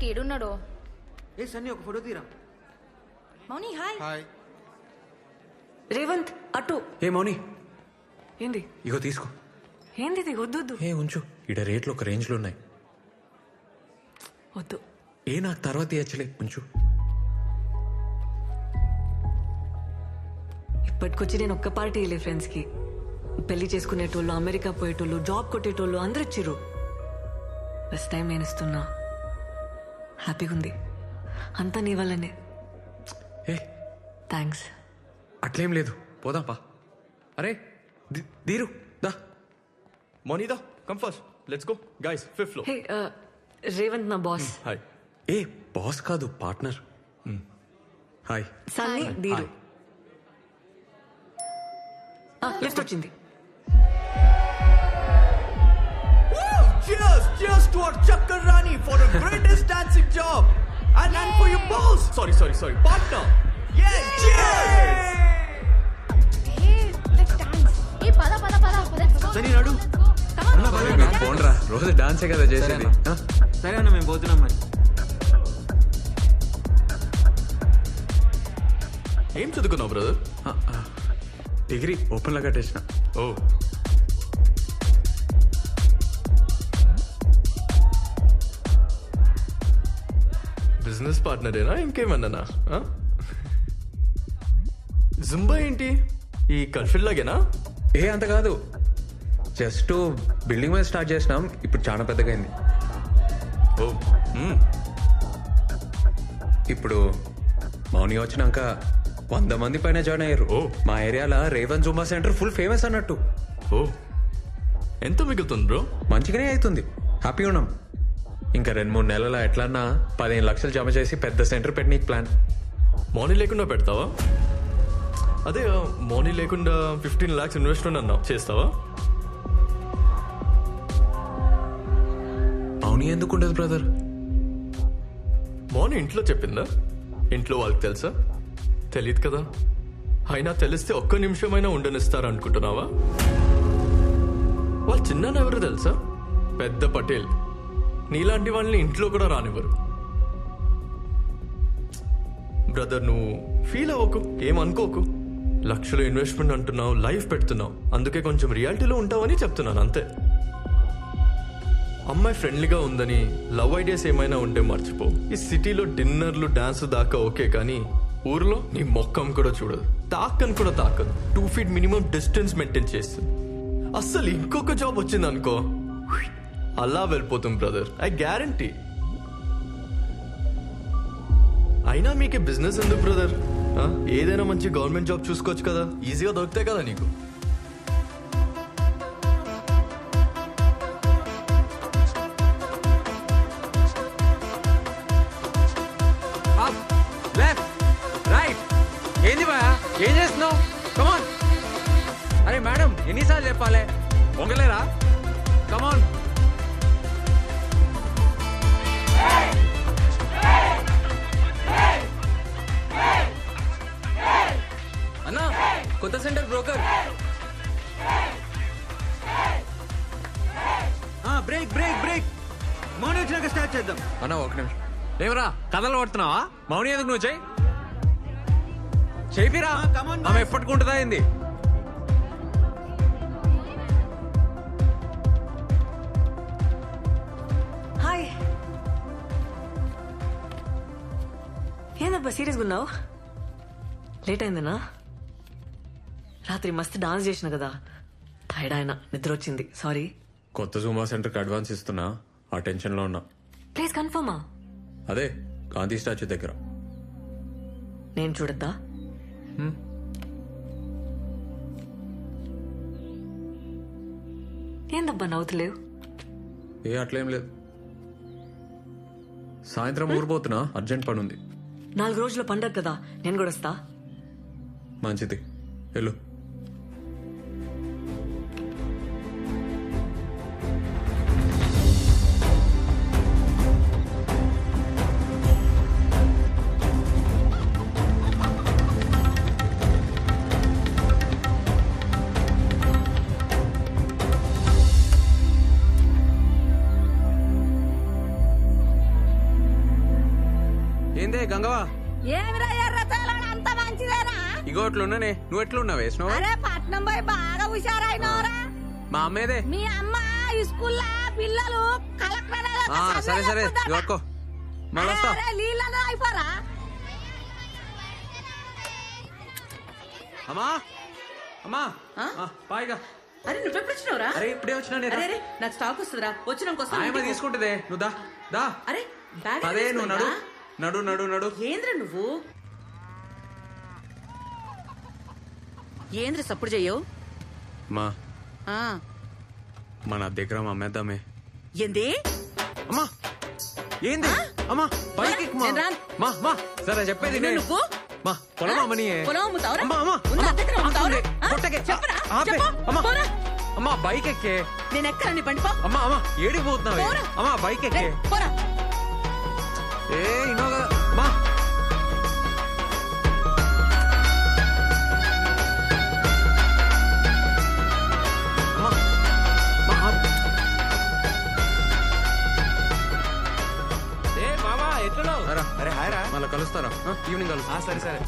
కార్తీక్ ఏడున్నాడో. ఏ సన్నీ ఒక ఫోటో తీరా. మౌని hi. Hi Revanth అటు. ఏ మౌని ఏంది ఇగో తీసుకో. ఏంది ఇది? వద్దు వద్దు ఏ ఉంచు, ఇడ రేట్లు ఒక రేంజ్లో ఉన్నాయి. వద్దు. ఏ నాకు తర్వాత ఇచ్చలే, ఉంచు. ఇప్పటికొచ్చి నేను ఒక్క పార్టీ వెళ్ళే ఫ్రెండ్స్కి. పెళ్లి చేసుకునేటోళ్ళు, అమెరికా పోయేటోళ్ళు, జాబ్ కొట్టేటోళ్ళు అందరు ఇచ్చిర్రు. ఫస్ట్ టైం నేను ఇస్తున్నా. హ్యాపీగా ఉంది. అంతా నీ వల్లనే. ఏ థ్యాంక్స్. అట్లేం లేదు, పోదాం పా. అరే దీరు దా. Monida, come first. Let's go. Guys, 5th floor. హే రేవంత్ నా బాస్. Hi. ఏ బాస్ కాదు, పార్ట్నర్. హాయ్. సన్నీ దీరు. లిఫ్ట్ వచ్చింది. Cheers! Cheers to our Chakkar Rani for the greatest dancing job! And for your boss! Sorry. Partner! Yeah! Cheers! Hey let's dance. ఏ పద పద పద పద. సన్నీ నడు. పోండ్రా, రోజు డాన్సే కదా చేసేది. సరే అన్న, మేము పోతున్నాం మరి. ఏం చదువుకున్నావు బ్రదర్? డిగ్రీ ఓపెన్లో కట్టేసిన. ఓ బిజినెస్ పార్ట్నరేనా ఇంకేమన్నానా? జుంబా ఏంటి ఈ కల్ఫిల్ లాగేనా? ఏ అంత కాదు, జస్ట్ బిల్డింగ్ మీద స్టార్ట్ చేసినాం, ఇప్పుడు చాలా పెద్దగా అయింది. ఓ ఇప్పుడు మౌని వచ్చినాక 100 మంది పైన జాయిన్ అయ్యారు. ఓ. మా ఏరియాలో Revan Zumba centre full famous అన్నట్టు. ఓ ఎంత మిగులుతుంది బ్రో? మంచిగానే అవుతుంది, హ్యాపీ ఉన్నాం. ఇంకా 2-3 నెలల ఎట్లన్నా 15 లక్షలు జమ చేసి పెద్ద సెంటర్ పెట్టనీకి ప్లాన్. మనీ లేకుండా పెడతావా? అదే మనీ లేకుండా 15 lakhs ఇన్వెస్ట్మెంట్ అన్నావు, చేస్తావా? మౌని ఎందుకు ఉండదు బ్రదర్? మౌని ఇంట్లో చెప్పిందా? ఇంట్లో వాళ్ళకి తెలుసా? తెలియదు కదా. అయినా తెలిస్తే ఒక్క నిమిషమైనా ఉండనిస్తారు అనుకుంటున్నావా? వాళ్ళు చిన్న ఎవరు తెలుసా? పెద్ద పటేల్. నీలాంటి వాళ్ళని ఇంట్లో కూడా రానివ్వరు. బ్రదర్ నువ్వు ఫీల్ అవ్వకు, ఏమనుకోకు. లక్షలు ఇన్వెస్ట్మెంట్ అంటున్నావు, లైఫ్ పెడుతున్నావు, అందుకే కొంచెం రియాలిటీలో ఉంటావని చెప్తున్నాను అంతే. అమ్మాయి ఫ్రెండ్లీగా ఉందని లవ్ ఐడియాస్ ఏమైనా ఉంటే మర్చిపో. ఈ సిటీలో డిన్నర్లు డాన్స్ దాకా ఓకే, కానీ ఊర్లో నీ మొక్కం కూడా చూడదు, తాకని కూడా తాకదు. 2 feet మినిమం డిస్టెన్స్ మెయింటైన్ చేస్తుంది. అస్సలు ఇంకొక జాబ్ వచ్చింది అనుకో, అలా వెళ్ళిపోతుంది బ్రదర్, ఐ గ్యారంటీ. అయినా మీకే బిజినెస్ ఎందుకు బ్రదర్? ఏదైనా మంచి గవర్నమెంట్ జాబ్ చూసుకోవచ్చు కదా, ఈజీగా దొరుకుతాయి కదా నీకు. ఏంది బా, ఏం చేస్తున్నావు? కమాన్. అరే మేడం, ఎన్నిసార్లు చెప్పాలి, పొంగలేరా? కమాన్. అన్నా కొత్త centre broker. Break break break. Mouni వచ్చినాక స్టార్ట్ చేద్దాం. అన్నా ఒక నిమిషం. ఏమరా కథలు పడుతున్నావా? మౌని ఎందుకు నువ్వు చేయిరా. ఆమె ఎప్పటికుంటుందా ఏంది? హాయ్. ఏందబ్బా సీరియస్గా ఉన్నావు? లేట్ అయిందనా? రాత్రి మస్తు డాన్స్ చేసిన కదా, టైర్డ్ ఆయన, నిద్ర వచ్చింది, సారీ. కొత్త జూమా సెంటర్కి అడ్వాన్స్ ఇస్తున్నా, ఆ టెన్షన్లో ఉన్నా. ప్లీజ్ కన్ఫర్మా? అదే గాంధీ స్టాచ్యూ దగ్గర. నేను చూడద్దా? ఏందబ్బా నవ్వుతలేవు? ఏ అట్లేం లేదు. సాయంత్రం ఊరిపోతున్నా, అర్జెంట్ పని ఉంది. 4 రోజుల పండగ కదా, నేను కూడా వస్తా. మంచిది, వెళ్ళు. ఏందే గంగవా ఏమిరా ఎర్రతోలాడు అంత మంచిదేనా? ఇగో అట్లున్నానే, నువ్వు ఎట్లున్నావు వేసినావు? అరే పట్నం పోయి బాగా హుషారైనవరా. మా అమ్మేదే. మీ అమ్మ స్కూల్లో పిల్లలు కలెక్టర్ సరే సరే ఇవ్వకో మళ్ళీ వస్తా. నీళ్ళలో అయిపోరా. అమ్మా అమ్మా పాయిగా. అరే నువ్వెప్పుడు వచ్చినావురా? అరే ఇప్పుడే వచ్చినా నేను. అరే నాకు స్టాక్ వస్తుందిరా, వచ్చినాక ఆయమ్మ తీసుకుంటుందే, నువ్వు దా దా. అరే బ్యాగ్ అదే నువ్వు నడు నడు నడు నడు. ఏంద్ర నువ్వు ఏంద్ర సప్పుడు చెయ్యవు? మా మన దగ్గర అమ్మేద్దామే. ఏంది? అమ్మా ఏంది? అమ్మా పైకి ఎక్కు మా. నేను రాను. మా మా సరే చెప్పేది అవునా నేను. నువ్వు? మా పొలం అమ్మని. పొలం అమ్ముతావురా? అమ్మా అమ్మా ఉన్న అమ్మా, దగ్గర అమ్ముతావురా? ఆపుతుంది. ఆ? కొట్టకే. చెప్పరా? ఆపే. చెప్పు. అమ్మా పోరా. అమ్మా బైక్ ఎక్కే. నేను ఎక్కరా నీ బండి పో. అమ్మా అమ్మా ఏడికి పోతున్నావే? పోరా. అమ్మా బైక్ ఎక్కే. రేయ్, పోరా. ఏ ఇన్నో కదా మా. అమ్మా, మా ఆపు. రా. అరే హాయ్ రా. మళ్ళా కలుస్తారా? ఈవినింగ్ కలుస్తా. సరే సరే.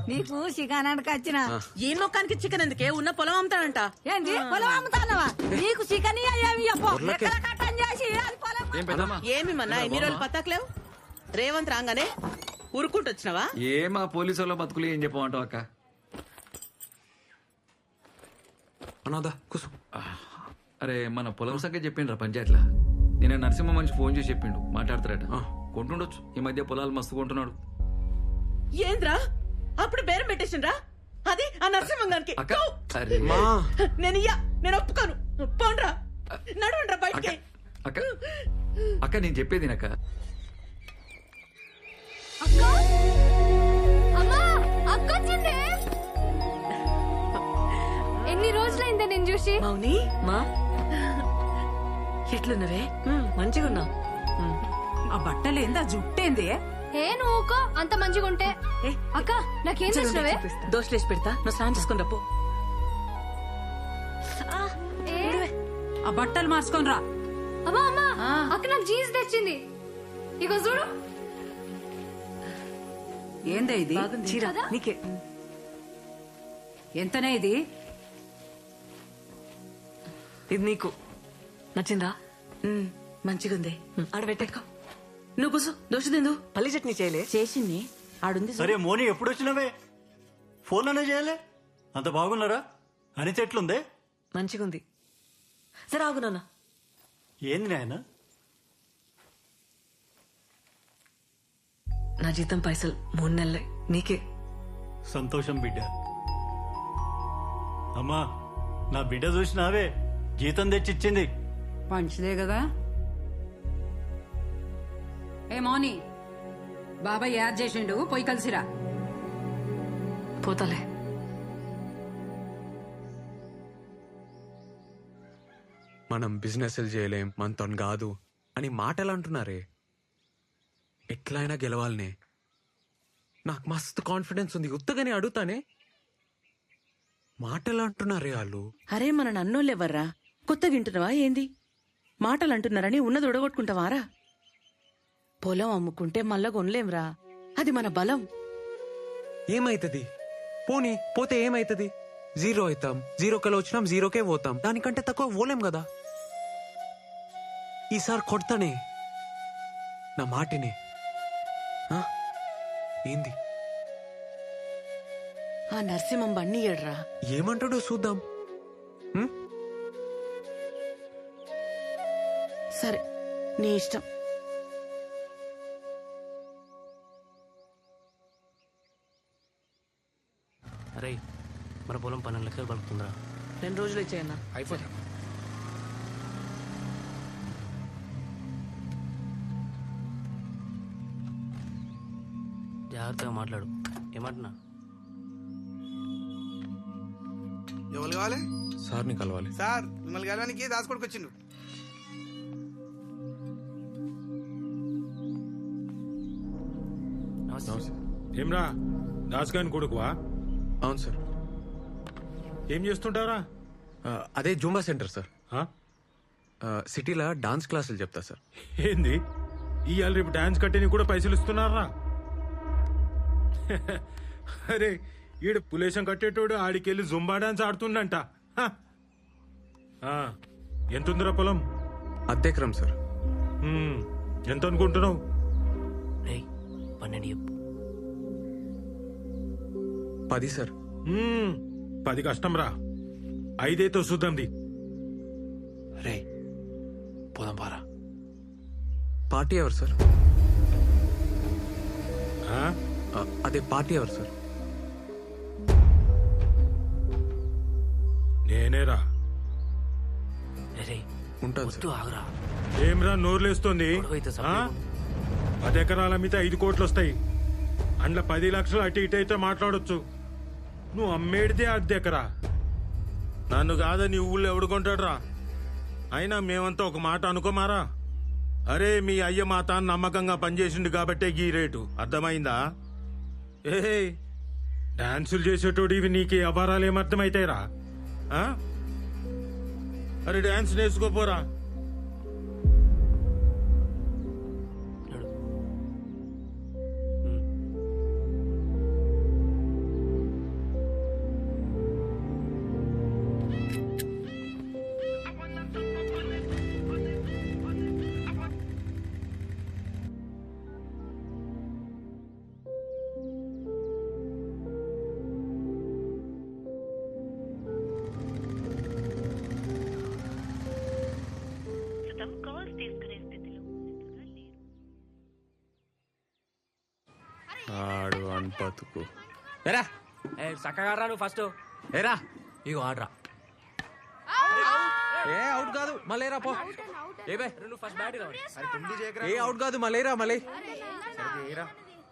నీకు చికెనానికి వచ్చిన ఏ మొక్కానికి చికెన్ ఎందుకే? ఉన్న పొలం అమ్ముతాడంట. ఏంది పొలం అమ్ముతానవా? నీకు చికెన్ ఏమి చెప్పు. ఊర్లోకి. ఎక్కడ కట్టం చేసి అది పొలం ఏమి మన్నా ఇన్ని రోజులు పత్తాకలేవు? రేవంత్ రాగానే ఊరుకుంటూ వచ్చినావా? ఏ మా పోలీసు వాళ్ళ బతుకులు ఏం చెప్పమంటావు అక్క? అనాదా కూసు. అరే మన పొలం సంగతి చెప్పిండ్రా పంచాయతీలా. నేను నరసింహ మనిషి ఫోన్ చేసి చెప్పిండు, మాట్లాడతారట. కొంటుండొచ్చు, ఈ మధ్య పొలాలు మస్తు కొంటున్నాడు. ఏంద్రా అప్పుడు బేరం పెట్టేసిండ్రా? అది ఆ నరసింహంగానికి. అక్క అరే మా నేను ఒప్పుకోను. పోండ్రా, నడవండ్రా అక్క బయటికి. అక్క అక్క నేను చెప్పేది అక్క. అక్క అమ్మా అక్క వచ్చిందే. ఎన్ని రోజులైందే నేను చూసి. మౌని మా ఎట్లున్నవే? మంచిగా ఉన్నా. ఆ బట్టలు ఏందా జుట్టేంది? ఏ నువ్వుకో అంత మంచిగా ఉంటే. ఏ, అక్క నాకేం తెచ్చినవే? దోశలేసి పెడతా, నువ్వు స్నానం చేసుకుని రప్పు. ఆ బట్టలు మార్చుకొని రా. అమ్మా అమ్మా అక్క నాకు జీన్స్ తెచ్చింది. ఇగో చూడు. ఏందా ఇది? చీర నీకే. ఎంతనే ఇది? ఇది నీకు నచ్చిందా? మంచిగుంది. ఆడబెట్టేకో. నువ్వు కూసు, దోశ తిందు. పల్లి చట్నీ చేయలే? చేసింది ఆడుంది. సరే మోని ఎప్పుడు వచ్చినవే? ఫోన్ అనే చేయలే? అంత బాగున్నారా? అనిత ఎట్లుందే? మంచిగుంది. సరే ఆగు నాన్న. ఏంది నాయన? నా జీతం పైసలు 3 నెలలే, నీకే. సంతోషం బిడ్డ. అమ్మా నా బిడ్డ చూసినావే, జీతం తెచ్చిచ్చింది. మంచిదే కదా. ఏ మౌని, బాబాయ్ యాడ్ చేసిండు, పోయి కలిసిరా. పోతాలే. మనం బిజినెస్ చేయలేం, మనతో కాదు అని మాటలు అంటున్నారే. ఎట్లయినా గెలవాలనే. నాకు మస్తు కాన్ఫిడెన్స్ ఉంది, ఉత్తగానే అడుగుతానే. మాటలు అంటున్నారే వాళ్ళు. అరే మన నన్నోళ్ళెవర్రా? కొత్తగా వింటున్నావా ఏంది? మాటలు అంటున్నారని ఉన్నది ఉడగొట్టుకుంటావారా? పొలం అమ్ముకుంటే మళ్ళా కొనలేంరా, అది మన బలం. ఏమైతుంది? పోనీ పోతే ఏమైతుంది? 0 అవుతాం, 0కెళ్ళి వచ్చినాం, 0కే పోతాం. దానికంటే తక్కువ పోలేం కదా. ఈసారి కొడతానే, నా మాటినే. ఏంది? ఆ నరసింహం బండి ఏడ్రా. ఏమంటాడో చూద్దాం. సరే నీ ఇష్టం. అరే మన పొలం 12 లక్షలు పలుకుతుందిరా. 2 రోజులు ఇచ్చేయన్నా. అయిపోతా. జాగ్రత్తగా మాట్లాడు. ఏమంటున్నా? ఎవరు కావాలి? సార్ని కలవాలి. సార్ మిమ్మల్ని కలవడానికి దాసుకోడికి వచ్చిండు. ఏమ్రా దాస్గాని కొడుకువా? అవును సార్. ఏం చేస్తుంటారా? అదే జూంబా సెంటర్ సార్. సిటీలో డాన్స్ క్లాసులు చెప్తా సార్. ఏంది ఇవాళ రేపు డాన్స్ కట్టేని కూడా పైసలు ఇస్తున్నారా? అరే ఈడు పులేశం కట్టేటోడు ఆడికెళ్ళి జుంబా డాన్స్ ఆడుతుండంట. హ. ఆ, ఎంతుందిరా పొలం? అద్దెకరం సార్. ఎంత అనుకుంటున్నావు? 12 చెప్పు. 10 సార్. 10 కష్టం రా, 5 చూద్దాంది. రే పోదాం పారా. పార్టీ ఎవరు సార్? ఆ? అదే పార్టీ ఎవరు సార్? నేనేరా. రే ఉంటాను వద్దు ఆగురా. ఏమ్రా నోర్లేస్తోంది? గొడవైతే ఆ? సపరేట్. 10 ఎకరాల మీద 5 కోట్లు వస్తాయి. అందులో 10 లక్షలు అటు ఇటు అయితే మాట్లాడొచ్చు. నువ్వు అమ్మేడితే అద్దెకరా. నన్ను కాదని ఊళ్ళో ఎవడు కొంటాడురా? అయినా మేమంతా ఒక మాట అనుకోమారా. అరే మీ అయ్య మా తాను నమ్మకంగా పనిచేసిండు కాబట్టే గీ రేటు. అర్థమైందా? ఏ డాన్సులు చేసేటోడు ఇవి నీకు అపారాలు ఏమర్థమైతాయిరా? ఆ? అరే డాన్స్ నేర్చుకోపోరా. ఆడు అన్పతుకు ఏరా చక్కగా రా నువ్వు ఫస్ట్. ఏరా ఇగో ఆడరా. ఏ అవుట్ కాదు మళ్ళీరా పో. ఏ బే నువ్వు ఫస్ట్ బ్యాట్ రా. ఏ అవుట్ కాదు మళ్ళీరా మళ్ళీ.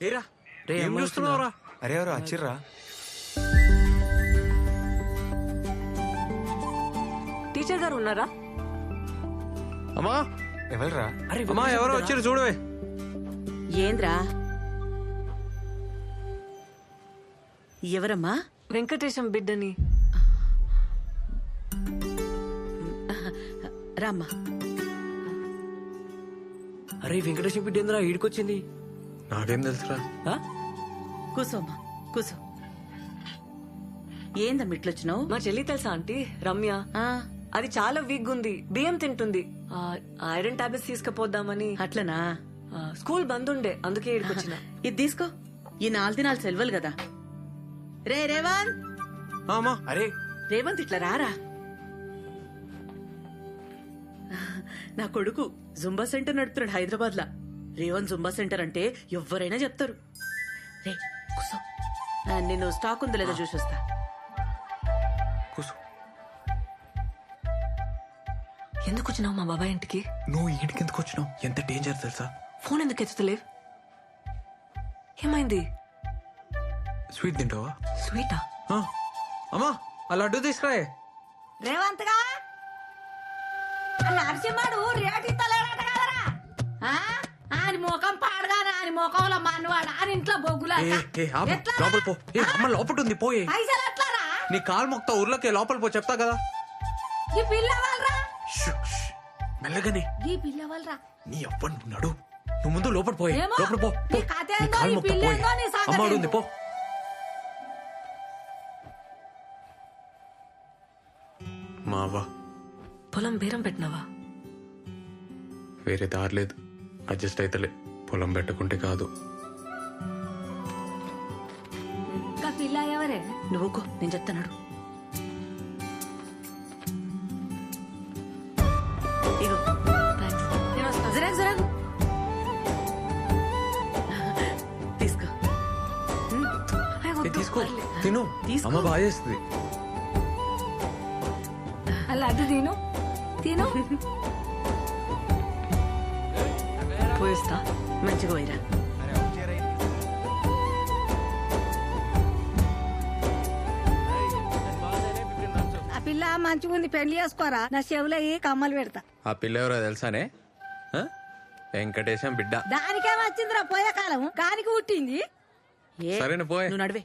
ఏరా రే ఏం చూస్తున్నావురా? అరే ఎవరు వచ్చిర్రా? టీచర్ గారు ఉన్నారా? అమ్మా ఎవరురా? అమ్మా ఎవరో వచ్చిర్రు చూడవే. ఏంద్రా? ఎవరమ్మా? వెంకటేశం బిడ్డని. రామ్మా. అరే వెంకటేశ్వర బిడ్డ ఏంద్రా ఈడికొచ్చింది? నాకేం తెలుసురా? కూసోమ్మా కూసో. ఏందమ్మా ఇట్లొచ్చినావు? మా చెల్లి తెలుసా ఆంటీ రమ్య? అది చాలా వీక్ ఉంది, బియ్యం తింటుంది. ఐరన్ టాబ్లెట్స్ తీసుకుపోద్దామని. అట్లనా? స్కూల్ బంద్ ఉండే అందుకే ఇక్కడికొచ్చిన. ఇది తీసుకో. ఈ 4 దినాలు సెలవులు కదా. రే రేవంత్. అమ్మా అరే రేవంత్ ఇట్లా రారా. నా కొడుకు జుంబా సెంటర్ నడుపుతున్నాడు హైదరాబాద్ లా. రేవంత్ జుంబా సెంటర్ అంటే ఎవరైనా చెప్తారు. రే కూసో. నేను స్టాక్ ఉందో లేదో చూసి వస్తా. కూసు. ఎందుకు వచ్చినావు మా బాబాయ్ ఇంటికి? నువ్వు ఇంటికి ఎందుకు వచ్చినావు? ఎంత డేంజర్ తెలుసా? ఫోన్ ఎందుకు ఎత్తుతలేవు? ఏమైంది? స్వీట్ తింటావా? స్వీటా? అమ్మా ఆ లడ్డు తీసుకురాయే. రేవంత్ గా నరసింహడు రేటు ఇస్తలేడట కదరా? ఆయన ముఖం పాడగానే ఆయన ముఖంలో మనవాడు ఆయన ఇంట్లో బొగ్గులా. లోపల పో. అమ్మ లోపల ఉంది పోయే. పైసలు ఎట్లారా? నీ కాలు మొక్తా ఊర్లోకి లోపల పో చెప్తా కదా. ఈ పిల్లవాళ్ళరా? మెల్లగానే. ఈ పిల్లవాళ్ళరా? నీ అవ్వను నడు. నువ్వు ముందు లోపల పోయే. ఏమో, లోపల పో. నీ కథ నీ ఏందో, కాలు నీ మొక్తా పిల్ల పోయే. ఏందో, నీ సంగతి అమ్మాడు ఉంది ఏందో. పో. మావా పొలం బేరం పెట్టినావా? వేరే దారి లేదు. అడ్జస్ట్ అయితలే. పొలం పెట్టుకుంటే కాదు. ఇంకా పిల్ల ఎవరే? నువ్వుకో నేను చెప్తాను. ఇగో థ్యాంక్స్. నేను వస్తా. జరాగు జరాగు. తీసుకో. తీసుకో తిను. తీసుకో. అమ్మ బాగా చేస్తుంది. అలా అది తిను తిను. పోయిస్తా. మంచిగా పోయిరా. ఆ పిల్ల మంచిగా ఉంది, పెళ్లి చేసుకోరా. నా చెవులో ఏ కమ్మలు పెడతా. ఆ పిల్ల ఎవరో తెలుసానే? వెంకటేశం బిడ్డ. దానికేమొచ్చిందిరా పోయే కాలం? కానికి పుట్టింది. ఏ, సరేనా పోయే. నువ్వు నడివే.